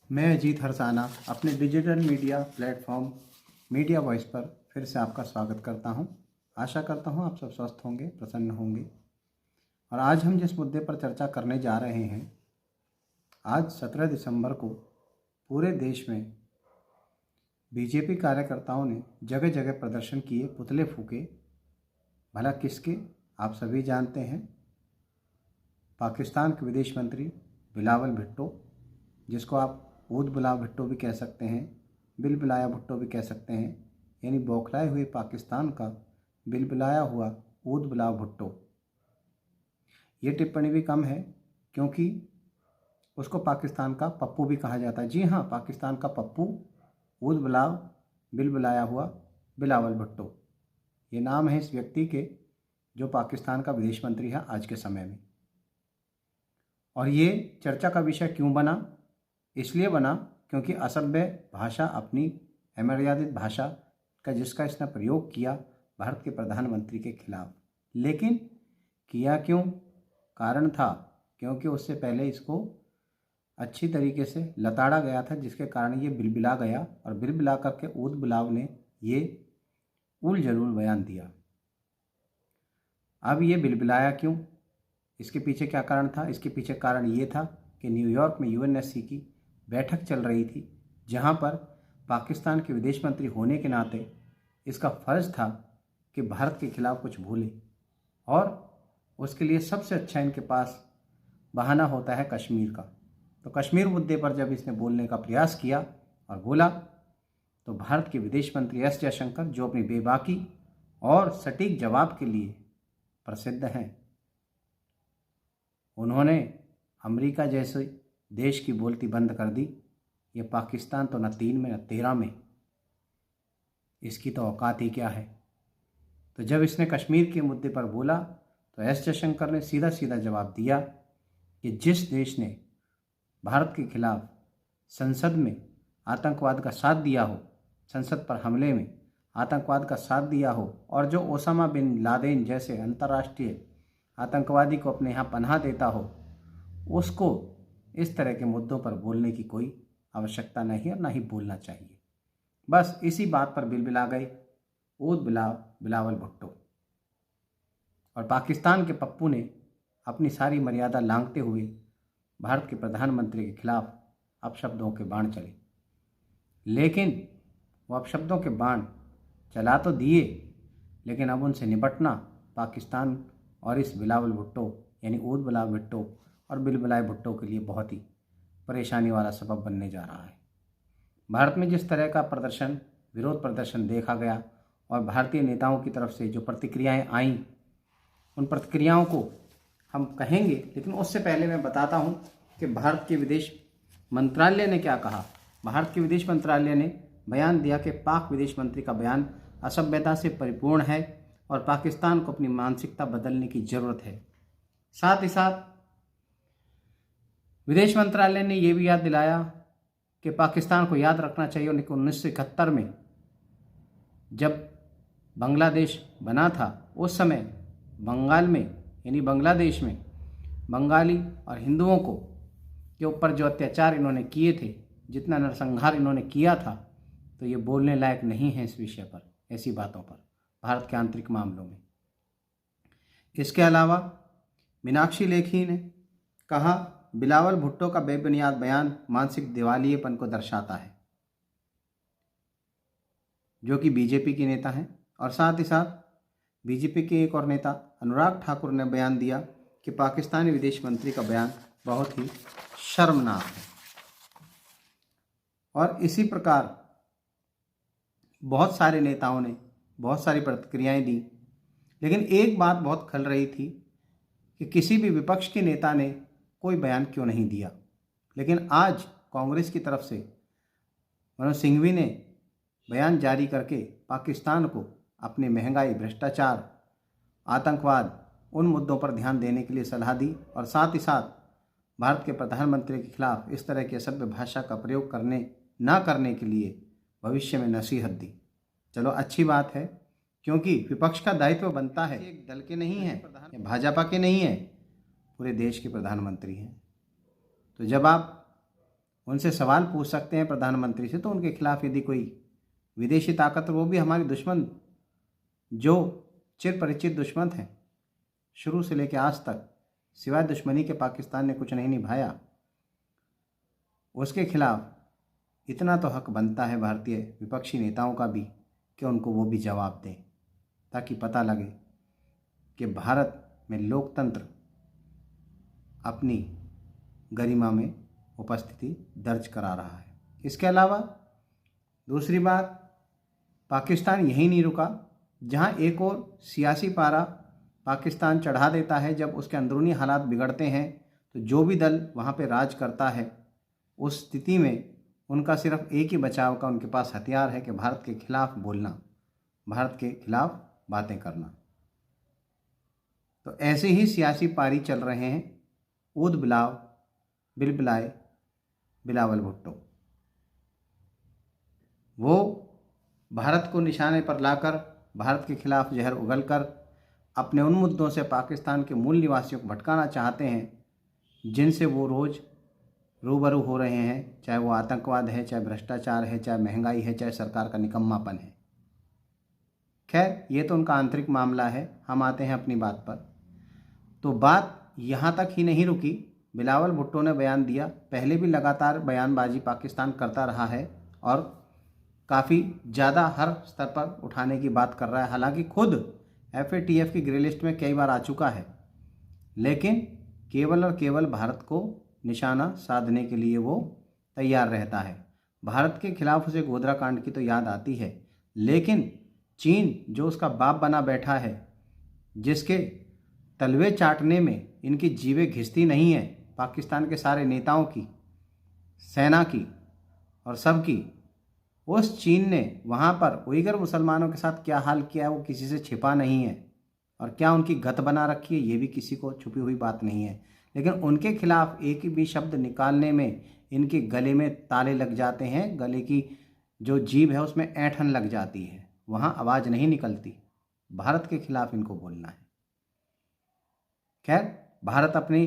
मैं अजीत हरसाना अपने digital media platform media voice पर फिर से आपका स्वागत करता हूं। आशा करता हूं आप सब स्वस्थ होंगे, प्रसन्न होंगे। और आज हम जिस मुद्दे पर चर्चा करने जा रहे हैं, आज 17 दिसंबर को पूरे देश में बीजेपी कार्यकर्ताओं ने जगह जगह प्रदर्शन किए, पुतले फूके। भला किसके? आप सभी जानते हैं, पाकिस्तान के विदेश मंत्री बिलावल भुट्टो, जिसको आप ऊद बुलाव भुट्टो भी कह सकते हैं, बिलबिलाया भुट्टो भी कह सकते हैं, यानी बौखलाए हुए पाकिस्तान का बिलबिलाया हुआ ऊद बुलाव भुट्टो। ये टिप्पणी भी कम है क्योंकि उसको पाकिस्तान का पप्पू भी कहा जाता है। जी हाँ, पाकिस्तान का पप्पू, ऊद बुलाव बिलबिलाया हुआ बिलावल भुट्टो, ये नाम है इस व्यक्ति के जो पाकिस्तान का विदेश मंत्री है आज के समय में। और ये चर्चा का विषय क्यों बना? इसलिए बना क्योंकि असभ्य भाषा, अपनी अमर्यादित भाषा का जिसका इसने प्रयोग किया भारत के प्रधानमंत्री के खिलाफ। लेकिन किया क्यों? कारण था क्योंकि उससे पहले इसको अच्छी तरीके से लताड़ा गया था, जिसके कारण ये बिलबिला गया और बिलबिला करके ऊद बुलाव ने ये उल जलूल बयान दिया। अब ये बिलबिलाया क्यों? इसके पीछे क्या कारण था? इसके पीछे कारण ये था कि न्यूयॉर्क में यूएनएससी की बैठक चल रही थी, जहां पर पाकिस्तान के विदेश मंत्री होने के नाते इसका फ़र्ज़ था कि भारत के खिलाफ कुछ बोले। और उसके लिए सबसे अच्छा इनके पास बहाना होता है कश्मीर का। तो कश्मीर मुद्दे पर जब इसने बोलने का प्रयास किया और बोला, तो भारत के विदेश मंत्री एस जयशंकर, जो अपनी बेबाकी और सटीक जवाब के लिए प्रसिद्ध हैं, उन्होंने अमेरिका जैसे देश की बोलती बंद कर दी। ये पाकिस्तान तो न 3 में न 13 में, इसकी तो औकात ही क्या है। तो जब इसने कश्मीर के मुद्दे पर बोला तो एस जयशंकर ने सीधा सीधा जवाब दिया कि जिस देश ने भारत के खिलाफ संसद में आतंकवाद का साथ दिया हो, संसद पर हमले में आतंकवाद का साथ दिया हो, और जो ओसामा बिन लादेन जैसे अंतर्राष्ट्रीय आतंकवादी को अपने यहाँ पनाह देता हो, उसको इस तरह के मुद्दों पर बोलने की कोई आवश्यकता नहीं और ना ही बोलना चाहिए। बस इसी बात पर बिलबिला गए ऊद बिलावल भुट्टो। और पाकिस्तान के पप्पू ने अपनी सारी मर्यादा लांघते हुए भारत के प्रधानमंत्री के खिलाफ अपशब्दों के बाण चले। लेकिन वो अपशब्दों के बाण चला तो दिए, लेकिन अब उनसे निपटना पाकिस्तान और इस बिलावल भुट्टो यानी ऊद बिलावल भुट्टो और बिलबिलाए भुट्टो के लिए बहुत ही परेशानी वाला सबब बनने जा रहा है। भारत में जिस तरह का प्रदर्शन, विरोध प्रदर्शन देखा गया और भारतीय नेताओं की तरफ से जो प्रतिक्रियाएं आईं, उन प्रतिक्रियाओं को हम कहेंगे, लेकिन उससे पहले मैं बताता हूं कि भारत के विदेश मंत्रालय ने क्या कहा। भारत के विदेश मंत्रालय ने बयान दिया कि पाक विदेश मंत्री का बयान असभ्यता से परिपूर्ण है और पाकिस्तान को अपनी मानसिकता बदलने की ज़रूरत है। साथ ही साथ विदेश मंत्रालय ने यह भी याद दिलाया कि पाकिस्तान को याद रखना चाहिए 1971 में जब बांग्लादेश बना था, उस समय बंगाल में यानी बांग्लादेश में बंगाली और हिंदुओं को के ऊपर जो अत्याचार इन्होंने किए थे, जितना नरसंहार इन्होंने किया था, तो ये बोलने लायक नहीं है इस विषय पर, ऐसी बातों पर, भारत के आंतरिक मामलों में। इसके अलावा मीनाक्षी लेखी ने कहा, बिलावल भुट्टो का बेबुनियाद बयान मानसिक दिवालियेपन को दर्शाता है, जो कि बीजेपी के नेता हैं। और साथ ही साथ बीजेपी के एक और नेता अनुराग ठाकुर ने बयान दिया कि पाकिस्तानी विदेश मंत्री का बयान बहुत ही शर्मनाक है। और इसी प्रकार बहुत सारे नेताओं ने बहुत सारी प्रतिक्रियाएं दी, लेकिन एक बात बहुत खल रही थी कि किसी भी विपक्ष के नेता ने कोई बयान क्यों नहीं दिया। लेकिन आज कांग्रेस की तरफ से मनोज सिंघवी ने बयान जारी करके पाकिस्तान को अपने महंगाई, भ्रष्टाचार, आतंकवाद, उन मुद्दों पर ध्यान देने के लिए सलाह दी और साथ ही साथ भारत के प्रधानमंत्री के खिलाफ इस तरह की असभ्य भाषा का प्रयोग ना करने के लिए भविष्य में नसीहत दी। चलो, अच्छी बात है, क्योंकि विपक्ष का दायित्व बनता है, एक दल के नहीं है, भाजपा के नहीं है, पूरे देश के प्रधानमंत्री हैं। तो जब आप उनसे सवाल पूछ सकते हैं प्रधानमंत्री से। तो उनके खिलाफ यदि कोई विदेशी ताकत, वो भी हमारे दुश्मन, जो चिर परिचित दुश्मन हैं शुरू से लेकर आज तक, सिवाय दुश्मनी के पाकिस्तान ने कुछ नहीं निभाया, उसके खिलाफ इतना तो हक बनता है भारतीय विपक्षी नेताओं का भी कि उनको वो भी जवाब दें, ताकि पता लगे कि भारत में लोकतंत्र अपनी गरिमा में उपस्थिति दर्ज करा रहा है। इसके अलावा दूसरी बात, पाकिस्तान यहीं नहीं रुका। जहां एक और सियासी पारा पाकिस्तान चढ़ा देता है, जब उसके अंदरूनी हालात बिगड़ते हैं तो जो भी दल वहां पे राज करता है, उस स्थिति में उनका सिर्फ एक ही बचाव का उनके पास हथियार है कि भारत के खिलाफ बोलना, भारत के खिलाफ बातें करना। तो ऐसे ही सियासी पारी चल रहे हैं ऊद बिलाव बिलबिलाए बिलावल भुट्टो। वो भारत को निशाने पर लाकर भारत के खिलाफ जहर उगलकर अपने उन मुद्दों से पाकिस्तान के मूल निवासियों को भटकाना चाहते हैं जिनसे वो रोज़ रूबरू हो रहे हैं, चाहे वो आतंकवाद है, चाहे भ्रष्टाचार है, चाहे महंगाई है, चाहे सरकार का निकम्मापन है। खैर, ये तो उनका आंतरिक मामला है। हम आते हैं अपनी बात पर। तो बात यहाँ तक ही नहीं रुकी। बिलावल भुट्टो ने बयान दिया, पहले भी लगातार बयानबाजी पाकिस्तान करता रहा है और काफ़ी ज़्यादा हर स्तर पर उठाने की बात कर रहा है। हालांकि खुद FATF की ग्रे लिस्ट में कई बार आ चुका है, लेकिन केवल और केवल भारत को निशाना साधने के लिए वो तैयार रहता है। भारत के खिलाफ उसे गोधरा कांड की तो याद आती है, लेकिन चीन जो उसका बाप बना बैठा है, जिसके तलवे चाटने में इनकी जीवें घिसती नहीं है, पाकिस्तान के सारे नेताओं की, सेना की और सबकी, उस चीन ने वहाँ पर उइगर मुसलमानों के साथ क्या हाल किया है वो किसी से छिपा नहीं है, और क्या उनकी गत बना रखी है ये भी किसी को छुपी हुई बात नहीं है। लेकिन उनके खिलाफ एक भी शब्द निकालने में इनके गले में ताले लग जाते हैं, गले की जो जीभ है उसमें ऐंठन लग जाती है, वहाँ आवाज़ नहीं निकलती। भारत के खिलाफ इनको बोलना है। खैर, भारत अपनी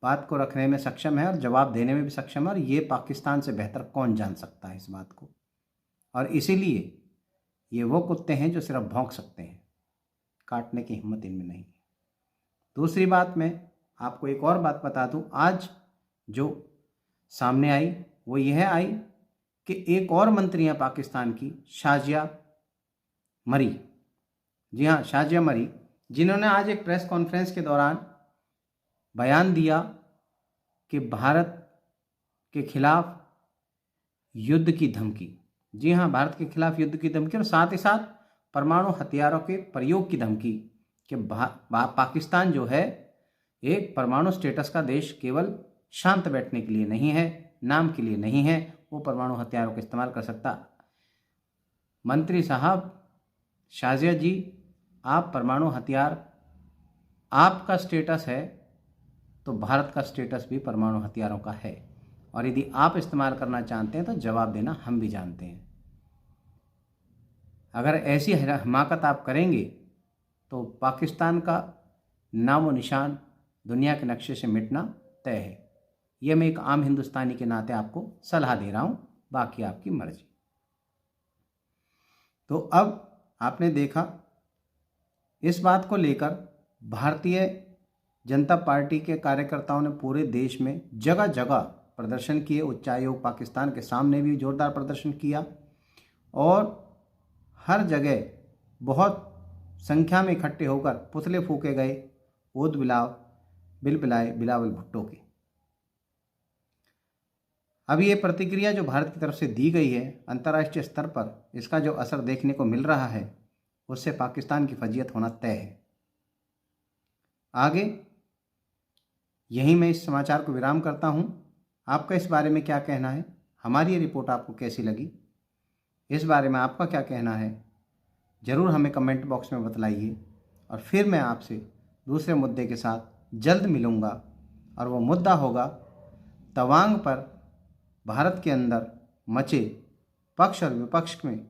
बात को रखने में सक्षम है और जवाब देने में भी सक्षम है, और ये पाकिस्तान से बेहतर कौन जान सकता है इस बात को। और इसीलिए ये वो कुत्ते हैं जो सिर्फ भौंक सकते हैं, काटने की हिम्मत इनमें नहीं है। दूसरी बात, मैं आपको एक और बात बता दूं, आज जो सामने आई वो यह आई कि एक और मंत्री हैं पाकिस्तान की, शाजिया मरी। जी हाँ, शाजिया मरी, जिन्होंने आज एक प्रेस कॉन्फ्रेंस के दौरान बयान दिया कि भारत के खिलाफ युद्ध की धमकी, जी हाँ, भारत के खिलाफ युद्ध की धमकी, और साथ ही साथ परमाणु हथियारों के प्रयोग की धमकी कि पाकिस्तान जो है एक परमाणु स्टेटस का देश केवल शांत बैठने के लिए नहीं है, नाम के लिए नहीं है, वो परमाणु हथियारों का इस्तेमाल कर सकता। मंत्री साहब, शाजिया जी, आप परमाणु हथियार, आपका स्टेटस है तो भारत का स्टेटस भी परमाणु हथियारों का है, और यदि आप इस्तेमाल करना चाहते हैं तो जवाब देना हम भी जानते हैं। अगर ऐसी हिमाकत आप करेंगे तो पाकिस्तान का नामो निशान दुनिया के नक्शे से मिटना तय है। यह मैं एक आम हिंदुस्तानी के नाते आपको सलाह दे रहा हूं, बाकी आपकी मर्जी। तो अब आपने देखा, इस बात को लेकर भारतीय जनता पार्टी के कार्यकर्ताओं ने पूरे देश में जगह जगह प्रदर्शन किए। उच्चायोग पाकिस्तान के सामने भी जोरदार प्रदर्शन किया, और हर जगह बहुत संख्या में इकट्ठे होकर पुतले फूके गए ऊद बिलबिलाए बिलावल भुट्टो के। अब ये प्रतिक्रिया जो भारत की तरफ से दी गई है अंतर्राष्ट्रीय स्तर पर, इसका जो असर देखने को मिल रहा है, उससे पाकिस्तान की फजीयत होना तय है। आगे यहीं मैं इस समाचार को विराम करता हूं। आपका इस बारे में क्या कहना है? हमारी ये रिपोर्ट आपको कैसी लगी? इस बारे में आपका क्या कहना है? ज़रूर हमें कमेंट बॉक्स में बतलाइए, और फिर मैं आपसे दूसरे मुद्दे के साथ जल्द मिलूँगा, और वो मुद्दा होगा तवांग पर भारत के अंदर मचे पक्ष और विपक्ष में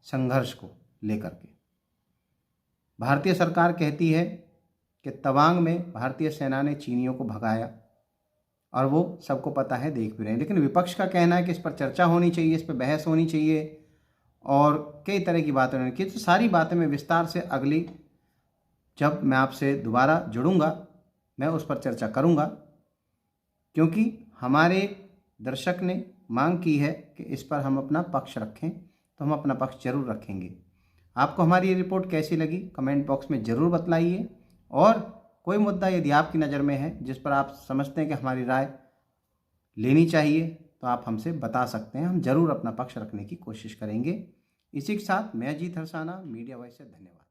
संघर्ष को लेकर के। भारतीय सरकार कहती है कि तवांग में भारतीय सेना ने चीनियों को भगाया, और वो सबको पता है, देख भी रहे हैं। लेकिन विपक्ष का कहना है कि इस पर चर्चा होनी चाहिए, इस पर बहस होनी चाहिए और कई तरह की बातें होनी चाहिए। तो सारी बातें मैं विस्तार से अगली, जब मैं आपसे दोबारा जुड़ूंगा, मैं उस पर चर्चा करूंगा, क्योंकि हमारे दर्शक ने मांग की है कि इस पर हम अपना पक्ष रखें, तो हम अपना पक्ष जरूर रखेंगे। आपको हमारी ये रिपोर्ट कैसी लगी कमेंट बॉक्स में ज़रूर बतलाइए, और कोई मुद्दा यदि आपकी नज़र में है जिस पर आप समझते हैं कि हमारी राय लेनी चाहिए, तो आप हमसे बता सकते हैं। हम ज़रूर अपना पक्ष रखने की कोशिश करेंगे। इसी के साथ मैं अजीत हरसाना, मीडिया वॉइस से धन्यवाद।